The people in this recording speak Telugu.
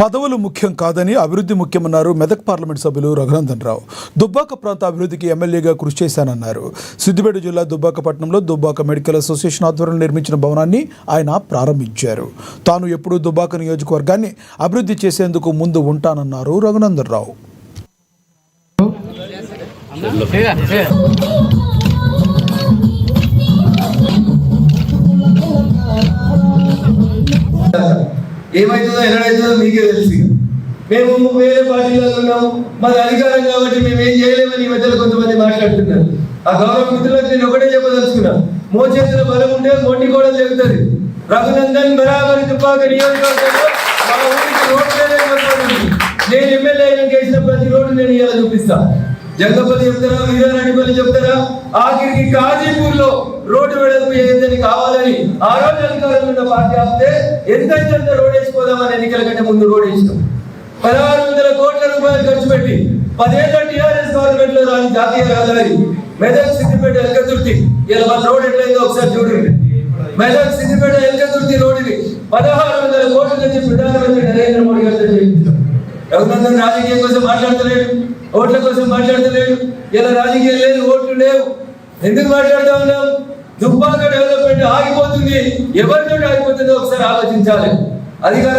పదవులు ముఖ్యం కాదని అభివృద్ధి ముఖ్యమన్నారు మెదక్ పార్లమెంట్ సభ్యులు రఘునందన్ రావు. దుబ్బాక ప్రాంత అభివృద్ధికి ఎమ్మెల్యేగా కృషి చేశానన్నారు. సిద్దిపేట జిల్లా దుబ్బాక పట్టణంలో దుబ్బాక మెడికల్ అసోసియేషన్ ఆధ్వర్యంలో నిర్మించిన భవనాన్ని ఆయన ప్రారంభించారు. తాను ఎప్పుడూ దుబ్బాక నియోజకవర్గాన్ని అభివృద్ధి చేసేందుకు ముందు ఉంటానన్నారు రఘునందన్ రావు. ఏమైతుందో ఎన్నడైతుందో మీకే తెలుసు. మేము వేరే పార్టీలో ఉన్నాము, మాది అధికారం కాబట్టి మేము ఏం చేయలేమని ఈ మధ్యలో కొంతమంది మాట్లాడుతున్నారు. ఆ గౌరవ మిత్రులకు నేను ఒకటే చెప్పదలుచుకున్నా, మోచేతుల బలం ఉంటే మొండి కూడా జరుగుతుంది. రఘునందన్ బరాబరి దుబ్బాక నియోజకవర్గంలో మా ఊరికి రోడ్డు నేను ఎమ్మెల్యే అయినా చేసిన ప్రతి రోడ్డు నేను ఇలా చూపిస్తా. జంగపల్లి చెప్తారా, వీరారెడ్డిపల్లి చెప్తారా, ఆఖరికి కాజీపూర్ లో రోడ్డు వెడల్పు ఏదని కావాలని ఆ రోజు అధికారంలో ఉన్న పార్టీ ఆపితే ఎంత రోడ్ వేసుకోదామని ఎన్నికల కంటే ముందు రోడ్ వేసినాం. 1600 కోట్ల రూపాయలు ఖర్చు పెట్టి 10 ఏళ్ల టీఆర్ఎస్ గవర్నమెంట్ లో రాని జాతీయ రహదారి మెదక్ సిద్దిపేట ఎల్కతుర్తి ఇలా మన రోడ్ ఎట్లయిందో ఒకసారి చూడండి. మెదక్ సిద్దిపేట ఎల్కతుర్తి రోడ్డుని 1600 కోట్ల నుంచి ప్రధానమంత్రి నరేంద్ర మోడీ గారితో చేయించాం. రఘునందన్ రాజకీయం కోసం మాట్లాడతలేడు, ఓట్ల కోసం మాట్లాడతలేడు. ఇలా రాజకీయం లేదు, ఓట్లు లేవు. ఎందుకు మాట్లాడుతూ ఉన్నాం? దుబ్బాక డెవలప్మెంట్ ఆగిపోతుంది. ఎవరితో ఆగిపోతుందో ఒకసారి ఆలోచించాలి. అధికారం